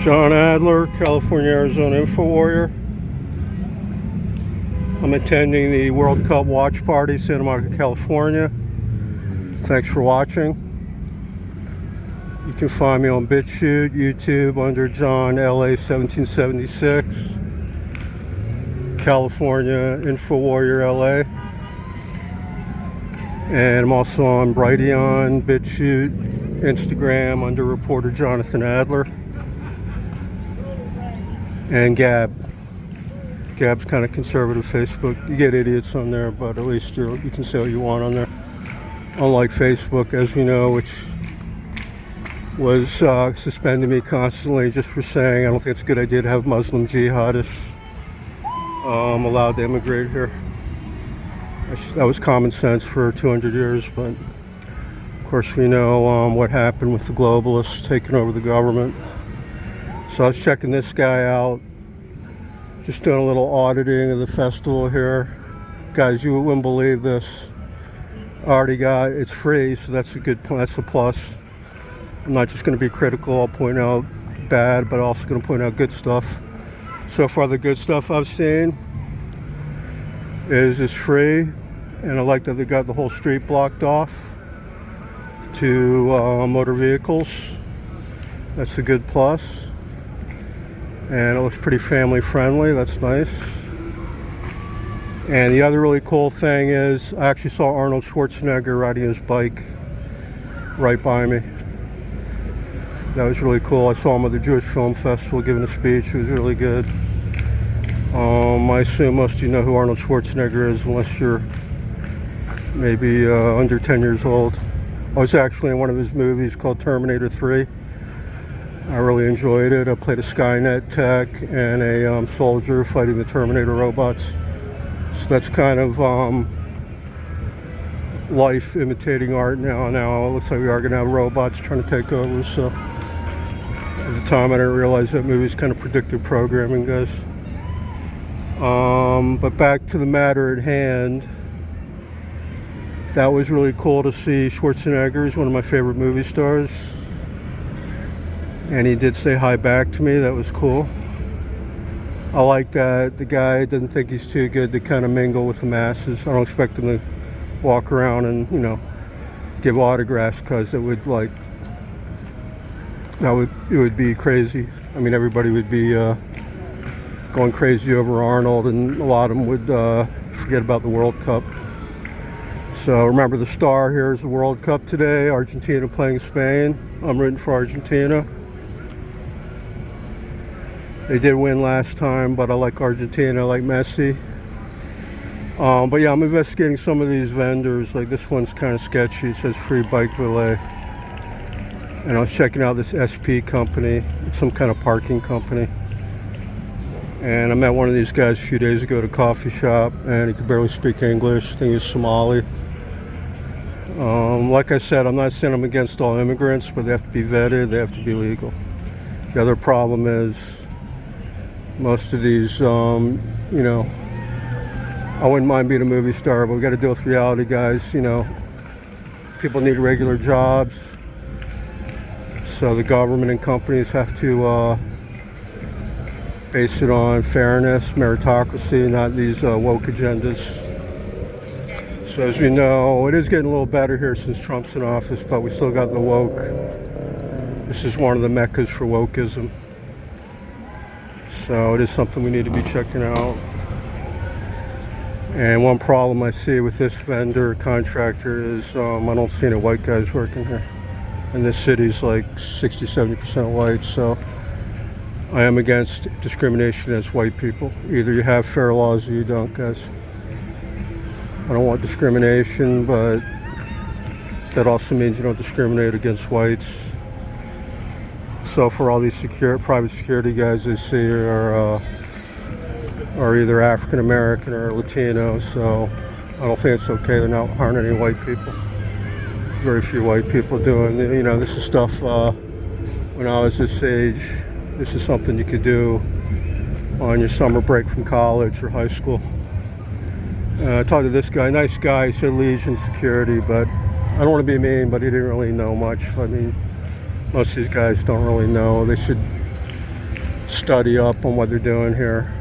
John Adler, California, Arizona Info Warrior. I'm attending the World Cup watch party, Santa Monica, California. Thanks for watching. You can find me on BitChute, YouTube under John LA 1776, California Info Warrior LA. And I'm also on Brighteon, BitChute, Instagram under Reporter Jonathan Adler. And Gab's kind of conservative Facebook. You get idiots on there, but at least you can say what you want on there. Unlike Facebook, as we know, which was suspending me constantly just for saying I don't think it's a good idea to have Muslim jihadists allowed to immigrate here. That was common sense for 200 years, but of course we know what happened with the globalists taking over the government. So I was checking this guy out, just doing a little auditing of the festival here. Guys, you wouldn't believe this. I already got, it's free, so that's a good point, that's a plus. I'm not just going to be critical, I'll point out bad, but also going to point out good stuff. So far the good stuff I've seen is it's free, and I like that they got the whole street blocked off to motor vehicles. That's a good plus. And it looks pretty family friendly, that's nice. And the other really cool thing is I actually saw Arnold Schwarzenegger riding his bike right by me. That was really cool. I saw him at the Jewish Film Festival giving a speech. It was really good. I assume most of you know who Arnold Schwarzenegger is, unless you're maybe under 10 years old. I was actually in one of his movies called Terminator 3. I really enjoyed it. I played a Skynet tech and a soldier fighting the Terminator robots. So that's kind of life imitating art now. Now it looks like we are going to have robots trying to take over. So at the time I didn't realize that movie's kind of predictive programming, guys. But back to the matter at hand. That was really cool to see. Schwarzenegger is one of my favorite movie stars. And he did say hi back to me. That was cool. I like that the guy doesn't think he's too good to kind of mingle with the masses. I don't expect him to walk around and, you know, give autographs, because it would it would be crazy. I mean, everybody would be going crazy over Arnold, and a lot of them would forget about the World Cup. So remember, the star here is the World Cup today. Argentina playing Spain. I'm rooting for Argentina. They did win last time, but I like Argentina, I like Messi. But yeah, I'm investigating some of these vendors. Like this one's kind of sketchy. It says free bike valet. And I was checking out this SP company. It's some kind of parking company. And I met one of these guys a few days ago at a coffee shop, and he could barely speak English. I think he's Somali. Like I said, I'm not saying I'm against all immigrants, but they have to be vetted, they have to be legal. The other problem is most of these, you know, I wouldn't mind being a movie star, but we got to deal with reality, guys. You know, people need regular jobs, so the government and companies have to base it on fairness, meritocracy, not these woke agendas. So as we know, it is getting a little better here since Trump's in office, but we still got the woke. This is one of the meccas for wokeism. So it is something we need to be checking out. And one problem I see with this vendor contractor is I don't see any white guys working here. And this city's like 60-70% white, so I am against discrimination against white people. Either you have fair laws or you don't, guys. I don't want discrimination, but that also means you don't discriminate against whites. So for all these private security guys I see are either African American or Latino, so I don't think it's okay. They're not harming any white people. Very few white people doing, you know, this is stuff when I was this age, this is something you could do on your summer break from college or high school. I talked to this guy, nice guy, he said Legion Security, but I don't want to be mean, but he didn't really know much. I mean, most of these guys don't really know. They should study up on what they're doing here.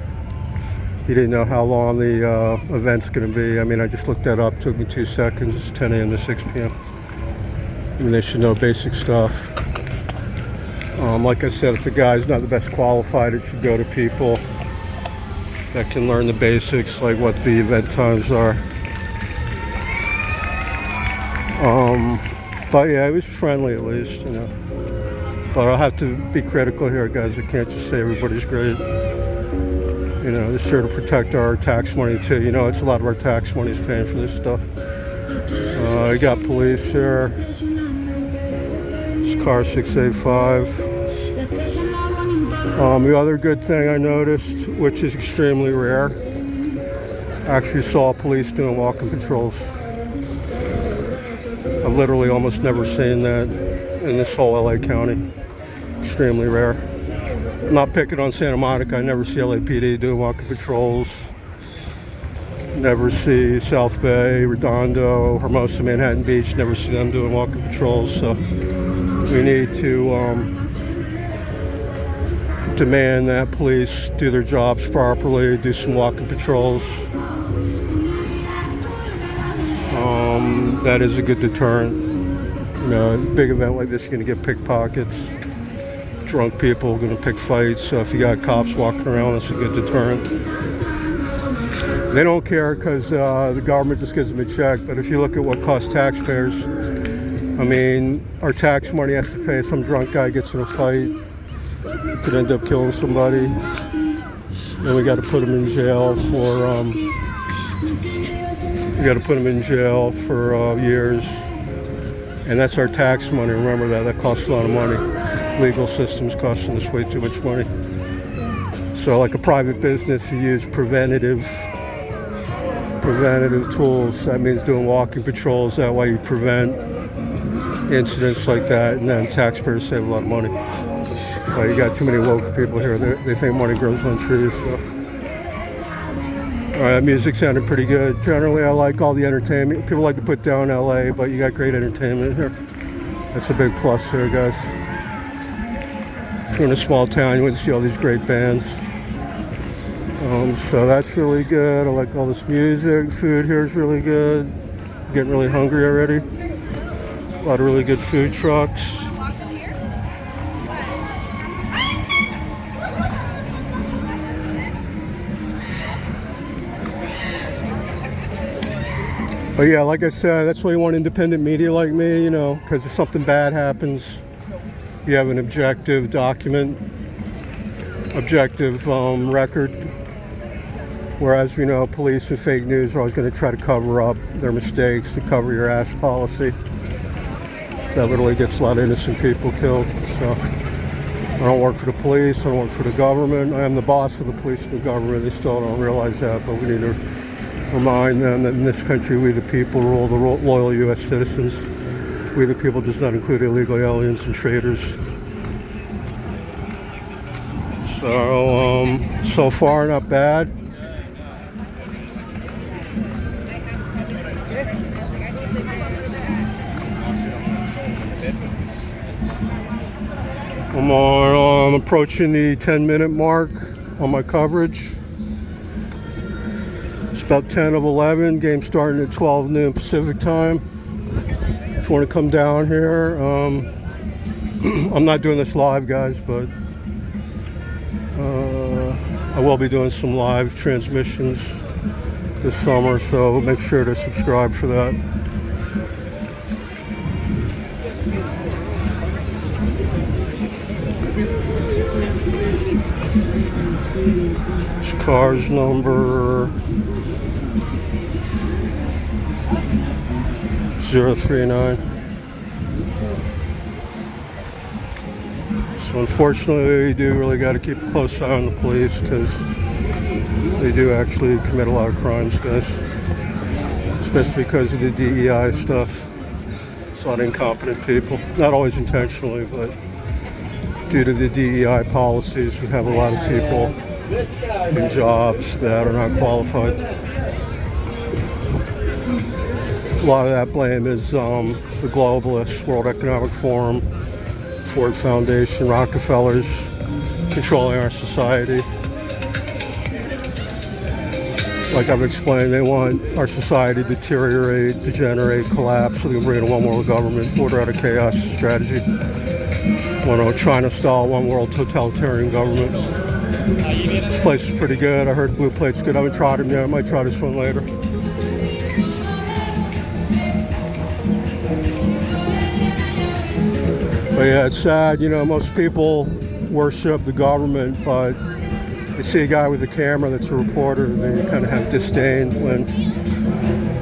You didn't know how long the event's going to be. I mean, I just looked that up. Took me 2 seconds. It's 10 a.m. to 6 p.m. I mean, they should know basic stuff. Like I said, if the guy's not the best qualified, it should go to people that can learn the basics, like what the event times are. But yeah, it was friendly at least, you know. But I'll have to be critical here, guys. I can't just say everybody's great. You know, they're sure to protect our tax money too. You know, it's a lot of our tax money is paying for this stuff. I got police here. It's car 685. The other good thing I noticed, which is extremely rare, I actually saw police doing walking patrols. I've literally almost never seen that in this whole LA County. Extremely rare. I'm not picking on Santa Monica. I never see LAPD doing walking patrols. Never see South Bay, Redondo, Hermosa, Manhattan Beach. Never see them doing walking patrols. So we need to demand that police do their jobs properly, do some walking patrols. That is a good deterrent. You know, a big event like this, you're going to get pickpockets. Drunk people are going to pick fights. So if you got cops walking around, that's a good deterrent. They don't care because the government just gives them a check. But if you look at what costs taxpayers, I mean, our tax money has to pay. Some drunk guy gets in a fight, could end up killing somebody. Then we got to put him in jail for years. And that's our tax money. Remember that. That costs a lot of money. Legal system's costing us way too much money. So like a private business, you use preventative tools. That means doing walking patrols. That way you prevent incidents like that, and then taxpayers save a lot of money. But you got too many woke people here. They think money grows on trees. So. All right, music sounded pretty good. Generally, I like all the entertainment. People like to put down LA, but you got great entertainment here. That's a big plus here, guys. If you're in a small town, you wouldn't see all these great bands. So that's really good. I like all this music. Food here is really good. I'm getting really hungry already. A lot of really good food trucks. But yeah, like I said, that's why you want independent media like me, you know, because if something bad happens, you have an objective document, objective record. Whereas, you know, police and fake news are always going to try to cover up their mistakes, to cover your ass policy. That literally gets a lot of innocent people killed. So I don't work for the police, I don't work for the government. I am the boss of the police and the government. They still don't realize that, but we need to remind them that in this country, we the people rule, the loyal U.S. citizens. We the people does not include illegal aliens and traitors. So far, not bad. I'm approaching the 10-minute mark on my coverage. It's about 10 of 11. Game starting at 12 noon Pacific time. If you want to come down here, I'm not doing this live, guys, but I will be doing some live transmissions this summer, so make sure to subscribe for that. This car's number 039. So unfortunately, you do really got to keep a close eye on the police because they do actually commit a lot of crimes, guys. Especially because of the DEI stuff. It's a lot of incompetent people. Not always intentionally, but due to the DEI policies, we have a lot of people in jobs that are not qualified. A lot of that blame is the globalists, World Economic Forum, Ford Foundation, Rockefellers, controlling our society. Like I've explained, they want our society to deteriorate, degenerate, collapse, so they can bring in a one world government, order out of chaos strategy. China style one world totalitarian government. This place is pretty good. I heard Blue Plate's good. I haven't tried them yet. I might try this one later. But yeah, it's sad. Most people worship the government, but you see a guy with a camera that's a reporter, they kind of have disdain when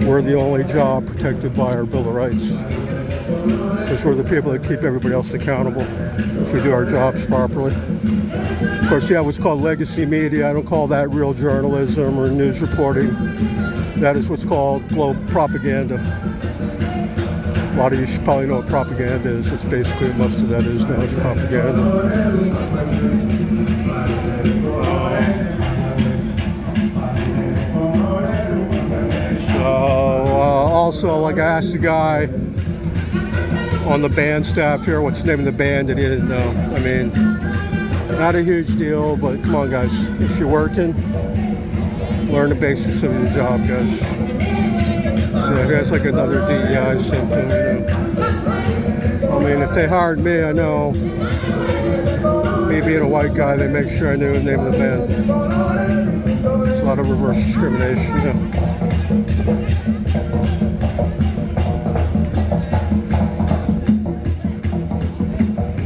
we're the only job protected by our Bill of Rights. Because we're the people that keep everybody else accountable if we do our jobs properly. Of course, what's called legacy media. I don't call that real journalism or news reporting. That is what's called global propaganda. A lot of you should probably know what propaganda is. It's basically what most of that is now, is propaganda. Also, like I asked the guy on the band staff here what's the name of the band, and he didn't know. I mean, not a huge deal, but come on, guys. If you're working, learn the basics of your job, guys. So that's like another DEI symptom. I mean, if they hired me, I know, me being a white guy, they make sure I knew the name of the band. There's a lot of reverse discrimination,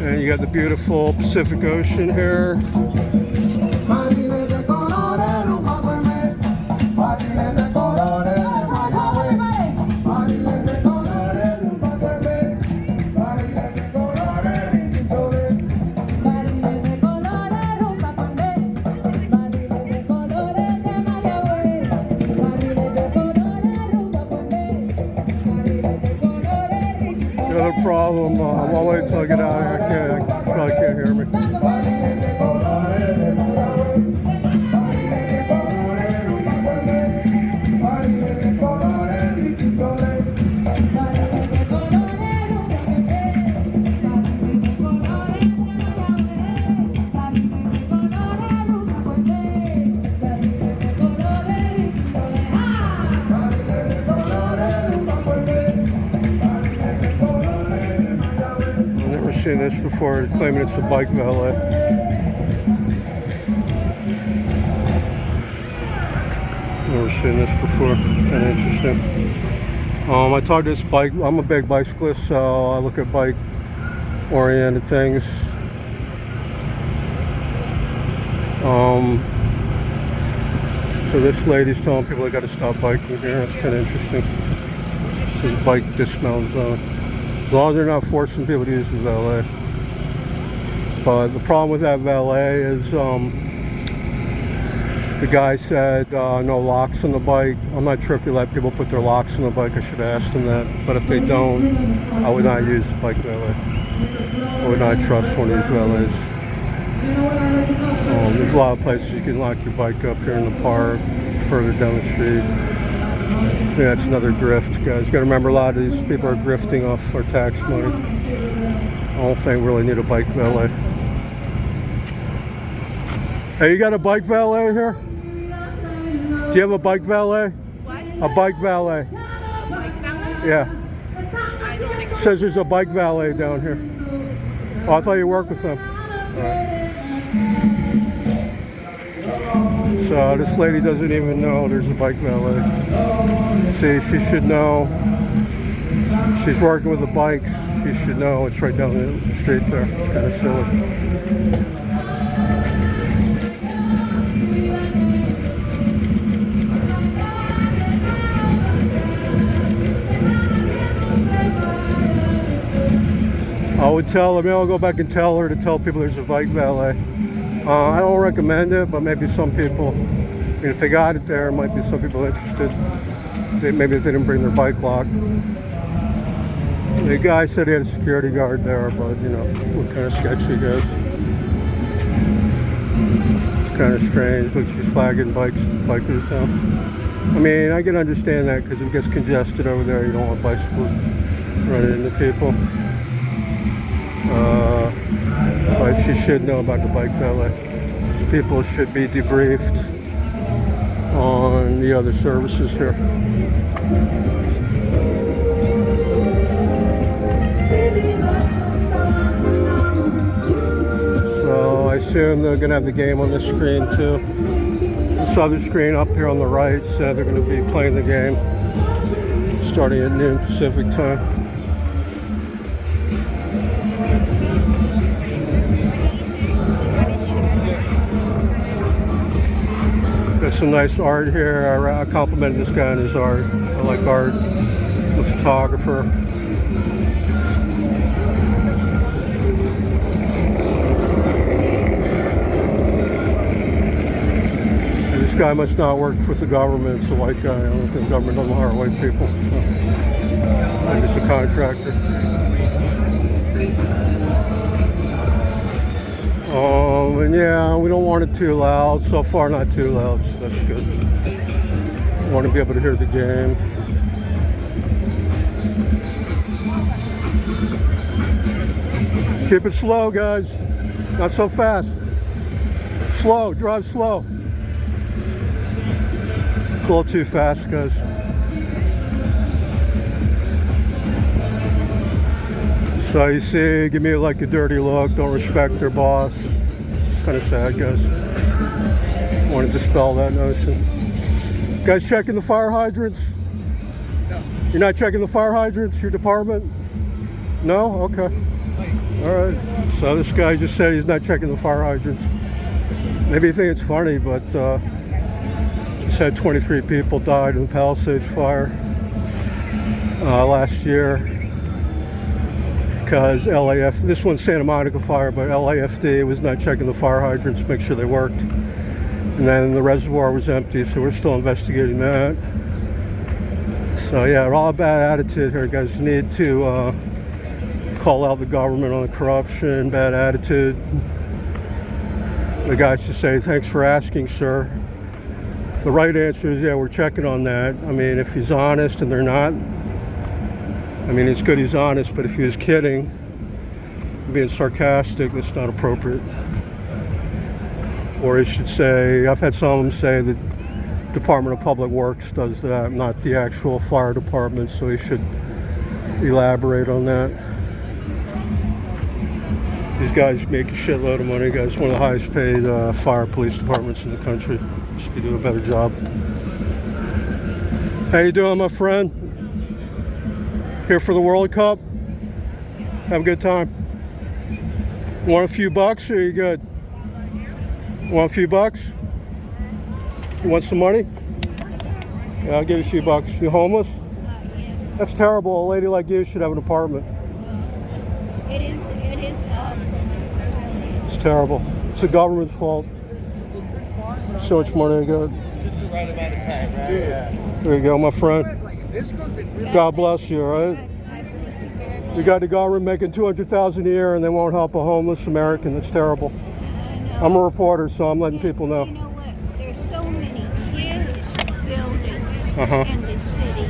And you got the beautiful Pacific Ocean here. The other problem, I'll wait until I get out of here. You probably can't hear me. Seen this before, claiming it's a bike valet. Never seen this before. Kind of interesting. I talked to this bike. I'm a big bicyclist, so I look at bike-oriented things. So this lady's telling people they got to stop biking here. That's kind of interesting. It says bike dismount zone. As long as they're not forcing people to use the valet. But the problem with that valet is the guy said no locks on the bike. I'm not sure if they let people put their locks on the bike. I should have asked them that. But if they don't, I would not use the bike valet. I would not trust one of these valets. There's a lot of places you can lock your bike up here in the park, further down the street. I think that's another grift, guys. You got to remember, a lot of these people are grifting off our tax money. I don't think we really need a bike valet. Hey, you got a bike valet here? Do you have a bike valet? What? A bike valet? Bike valet? Yeah. I don't think so. Says there's a bike valet down here. Oh, I thought you worked with them. All right. So this lady doesn't even know there's a bike valet. See, she should know. She's working with the bikes. She should know it's right down the street there. It's kind of silly. I would tell her, maybe I'll go back and tell her to tell people there's a bike valet. I don't recommend it, but maybe some people, if they got it there might be some people interested. Maybe if they didn't bring their bike lock. The guy said he had a security guard there, but what kind of sketchy, guys. It's kind of strange. Look, she's flagging bikers down. I mean, I can understand that because if it gets congested over there, you don't want bicycles running into people. But she should know about the bike valet. People should be debriefed on the other services here. So I assume they're going to have the game on this screen too. This other screen up here on the right said they're going to be playing the game starting at noon Pacific time. Got some nice art here. I complimented this guy on his art. I like art. I'm a photographer. And this guy must not work with the government. It's a white guy. I don't think the government doesn't hire white people. So maybe it's a contractor. And yeah, we don't want it too loud. So far, not too loud, so that's good. We want to be able to hear the game. Keep it slow, guys. Not so fast. Slow, drive slow. It's a little too fast, guys. So you see, give me like a dirty look, don't respect their boss. It's kind of sad, guys. Want to dispel that notion. Guys checking the fire hydrants? No. You're not checking the fire hydrants, your department? No? Okay. All right. So this guy just said he's not checking the fire hydrants. Maybe you think it's funny, but just had 23 people died in the Palisades fire last year. Because this one's Santa Monica fire, but LAFD was not checking the fire hydrants to make sure they worked. And then the reservoir was empty, so we're still investigating that. So yeah, all bad attitude here, guys. You need to call out the government on the corruption, bad attitude. The guy should say, thanks for asking, sir. The right answer is, yeah, we're checking on that. I mean, if he's honest and they're not, I mean, it's good he's honest, but if he was kidding, being sarcastic, that's not appropriate. Or he should say, I've had some of them say that Department of Public Works does that, not the actual fire department, so he should elaborate on that. These guys make a shitload of money, guys. One of the highest paid fire police departments in the country. Should be doing a better job. How you doing, my friend? Here for the World Cup? Have a good time. Want a few bucks or are you good? Want a few bucks? You want some money? Yeah, I'll give you a few bucks. You homeless? That's terrible. A lady like you should have an apartment. It is. It's terrible. It's the government's fault. So much money I got. Just the right amount of time, right? Yeah. There you go, my friend. God bless you, all right? You got the government making $200,000 a year and they won't help a homeless American. That's terrible. I'm a reporter, so I'm letting people know. You know what? There's so many huge buildings Uh-huh. in the city.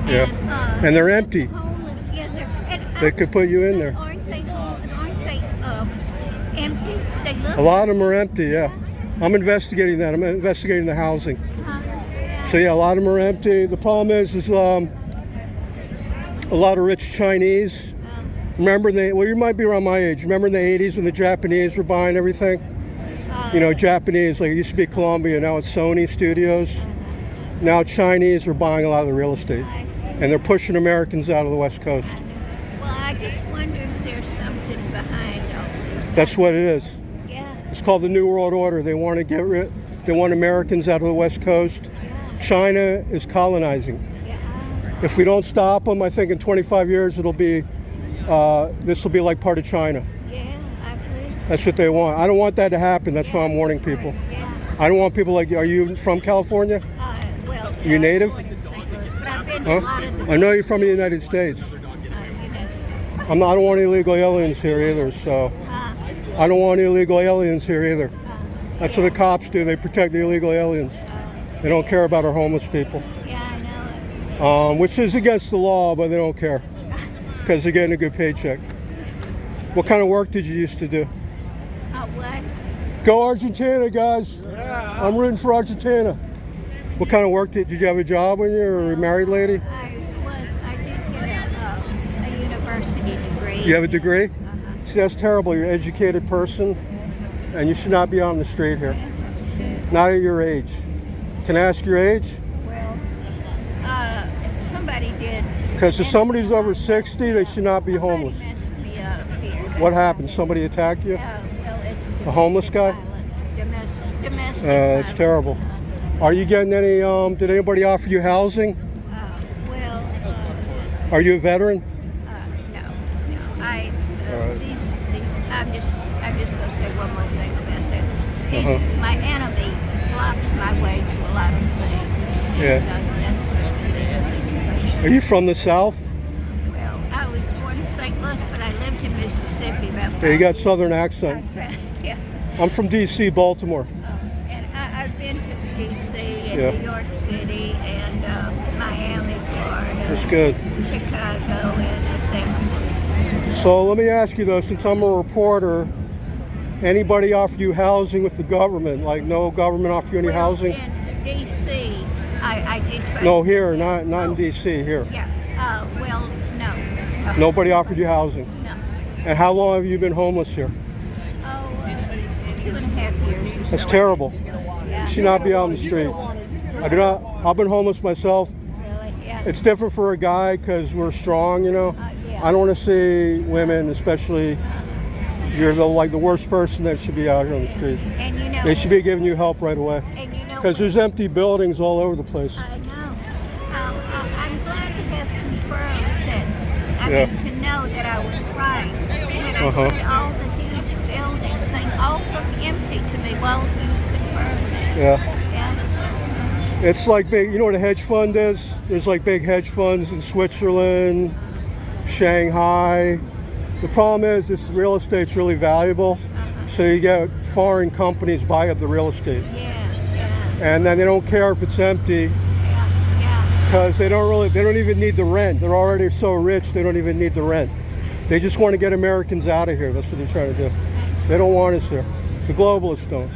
Yeah. And they're empty. Homeless, yeah, They could put you in there. Aren't they empty? They look. A lot of them are empty, yeah. I'm investigating that. I'm investigating the housing. So yeah, a lot of them are empty. The problem is a lot of rich Chinese. Remember, you might be around my age. Remember in the 80s when the Japanese were buying everything? You know, Japanese, like it used to be Columbia, now it's Sony Studios. Now Chinese are buying a lot of the real estate. And they're pushing Americans out of the West Coast. Well, I just wonder if there's something behind all this. That's what it is. Yeah. It's called the New World Order. They want to they want Americans out of the West Coast. China is colonizing. If we don't stop them, I think in 25 years it'll be, this will be like part of China. Yeah, I agree. That's what they want. I don't want that to happen. That's why I'm warning people. Yeah. I don't want people like you. Are you from California? Well, You native? But I've been to a lot of the I know you're from the United States. I don't want any illegal aliens here either, so I don't want any illegal aliens here either. That's what the cops do. They protect the illegal aliens. They don't care about our homeless people. Yeah, I know. Which is against the law, but they don't care because they're getting a good paycheck. What kind of work did you used to do? What? Go Argentina, guys. Yeah. I'm rooting for Argentina. What kind of work did you have a job when you were a married lady? I did get a university degree. You have a degree? Uh-huh. See, that's terrible. You're an educated person, and you should not be on the street here. Not at your age. Can I ask your age? Well, somebody did. Because if somebody's over 60, they should not be homeless. Somebody messed me up here. What happened? Somebody attacked you? Well, it's A homeless guy? Domestic It's violence. terrible. Are you getting any, did anybody offer you housing? Well, Are you a veteran? no. I All right. these I'm just gonna say one more thing about that. Uh-huh. My enemy blocks my way to a lot of things. Yeah. That's Are you from the South? well, I was born in St. Louis, but I lived in Mississippi about 5 Yeah, you got years. Southern accent. Yeah. I'm from D.C., Baltimore. And I've been to D.C. and Yeah. New York City and Miami, Florida. That's good. Chicago and San Francisco. So let me ask you though, since I'm a reporter, anybody offer you housing with the government? Like no government offer you any housing? In D.C., I did try. No, here, not in D.C., here. Yeah. Well, no. Nobody offered you housing. No. And how long have you been homeless here? Oh, 2.5 years. Or That's so. terrible. Yeah. You should not be on the street. I do not. I've been homeless myself. Really? Yeah. It's different for a guy because we're strong, you know. Yeah. I don't want to see women, especially you're the worst person that should be out here on the street. And you know. They should be giving you help right away. And you know. Because there's empty buildings all over the place. I know. I'm glad to have confirmed that. I Yeah. mean, to know that I was trying. When I Uh-huh. heard all the huge buildings, they all look empty to me. Well, you confirmed that. Yeah. Yeah. It's like big, you know what a hedge fund is? There's like big hedge funds in Switzerland, Shanghai. The problem is this real estate's really valuable. So you get foreign companies buy up the real estate. Yeah. Yeah. And then they don't care if it's empty Yeah. because they don't even need the rent. They're already so rich they don't even need the rent. They just want to get Americans out of here. That's what they're trying to do. They don't want us here. The globalists don't.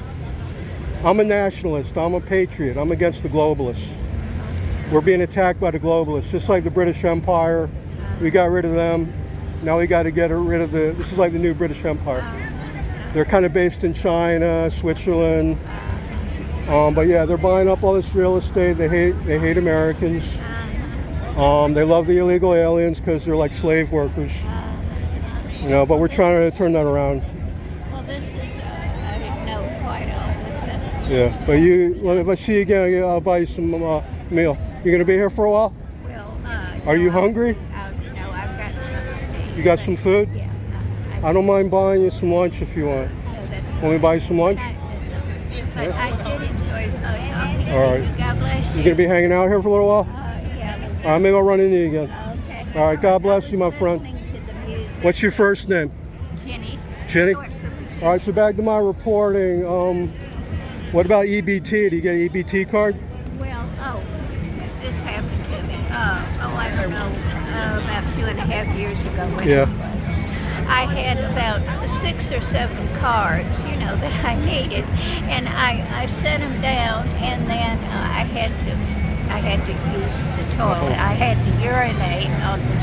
I'm a nationalist. I'm a patriot. I'm against the globalists. We're being attacked by the globalists, just like the British Empire. We got rid of them. Now we got to get rid of this is like the new British Empire. They're kind of based in China, Switzerland. But yeah, they're buying up all this real estate. They hate Americans. They love the illegal aliens because they're like slave workers. You know, but we're trying to turn that around. Well, this is, I didn't know quite all this. That's, Yeah, but if I see you again, I'll buy you some meal. You gonna be here for a while? well, Are you hungry? No, I've got something. You got some food? Yeah. I don't mind buying you some lunch if you want. That's Want me to buy you some lunch? But I did enjoy talking to All right. you. God bless you. You gonna be hanging out here for a little while? Yeah. All right, maybe I'll run into you again. Okay. All right, God bless you, my friend. Listening to the music. What's your first name? Jenny? Jenny? Short for All right, so back to my reporting. What about EBT? Do you get an EBT card? Well, this happened to me. I don't know, about 2.5 years ago. When Yeah. it was. I had about 6 or 7 cards, that I needed, and I set them down, and then I had to use the toilet. I had to urinate on the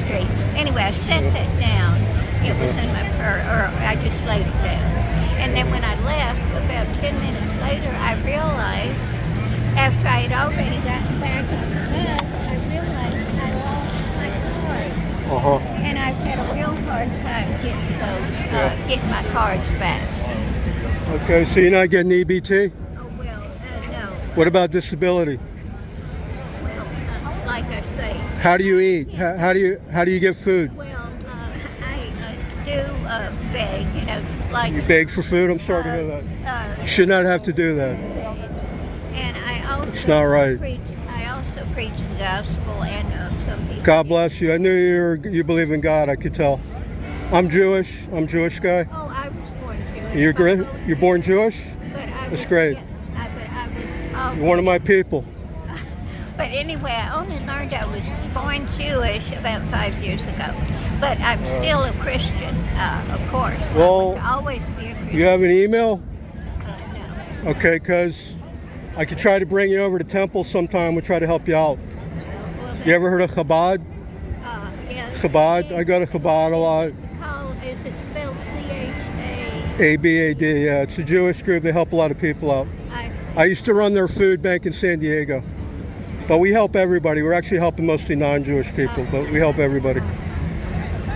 street. Anyway, I set that down. It was in my purse, or I just laid it down. And then when I left, about 10 minutes later, I realized, after I had already gotten back on the bus, I realized I lost my card. And I've had a real hard time getting my cards back. Okay, so you're not getting EBT? Oh, well, no. What about disability? Well, like I say, How do you eat? How do you get food? well, I do beg, like... You beg for food? I'm sorry to hear that. You should not have to do that. And I also... It's not right. I also preach the gospel, and some people... God bless you. I knew you believe in God. I could tell. I'm Jewish. I'm a Jewish guy. Oh, I was born Jewish. You're great. You're born Jewish? That's great. Yeah, but I was... You're one of my people. But anyway, I only learned I was born Jewish about 5 years ago. but I'm still a Christian, of course. Well, I would always be a Christian. You have an email? No. Okay, because I could try to bring you over to Temple sometime. We'll try to help you out. Well, You ever heard of Chabad? yes. Chabad? I go to Chabad a lot. Is it spelled CHA? ABAD, yeah. It's a Jewish group. They help a lot of people out. I see. I used to run their food bank in San Diego. But we help everybody. We're actually helping mostly non-Jewish people, but we help everybody.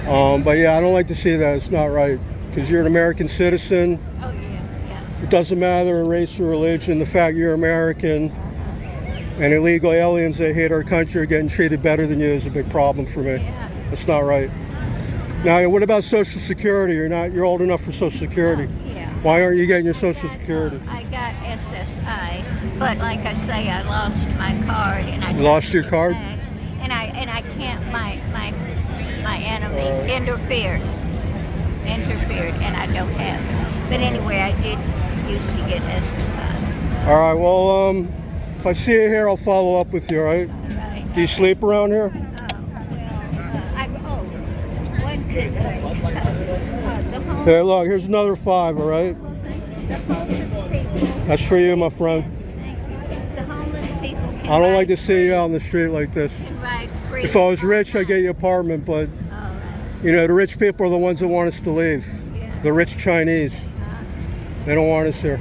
But yeah, I don't like to see that. It's not right. Because you're an American citizen. Oh, yeah. It doesn't matter race or religion. The fact you're American and illegal aliens that hate our country are getting treated better than you is a big problem for me. Yeah. That's not right. Now, what about Social Security? You're old enough for Social Security. Yeah. Why aren't you getting your Social Security? I got SSI, but like I say, I lost my card, and I You lost your got it card? back, and I can't. My enemy interfered, and I don't have it. But anyway, I did used to get SSI. All right, well, if I see you here, I'll follow up with you, all right? Right. Do you sleep around here? One thing. The homeless, Here, look, here's another 5, all right? the homeless people. That's for you, my friend. The homeless people can I don't like to ride see you out on the street like this. free- can ride free. If I was rich, I'd get you an apartment, but, you know, the rich people are the ones that want us to leave. Yeah. The rich Chinese. They don't want us here.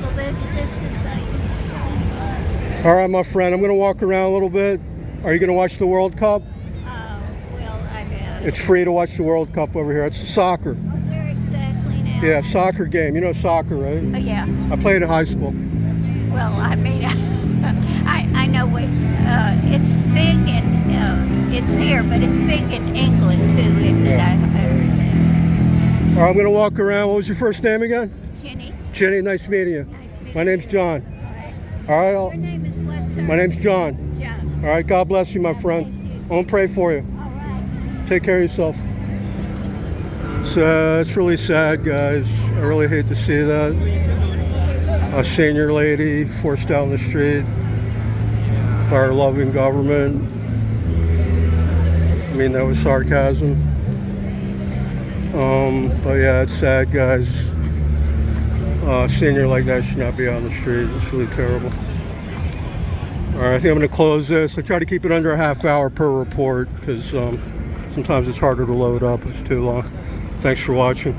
Well, this is like, All right, my friend, I'm going to walk around a little bit. Are you going to watch the World Cup? well, I bet. It's free to watch the World Cup over here. It's soccer. Where exactly now? Yeah, soccer game. You know soccer, right? Yeah. I played in high school. Well, I mean, I know what it's big in it's here, but it's big in England too. I heard All right, I'm going to walk around. What was your first name again? that. Jenny. Jenny, nice meeting you. Nice meeting My name's you. John. All right. All right, Your name is what, sir? my name's John. John. All right, God bless you, my friend. I'm going to pray for you. All right. Take care of yourself. So it's really sad, guys. I really hate to see that. A senior lady forced out in the street by our loving government. I mean, that was sarcasm. But yeah, it's sad, guys. A senior like that should not be out on the street. It's really terrible. All right, I think I'm going to close this. I try to keep it under a half hour per report because sometimes it's harder to load up. It's too long. Thanks for watching.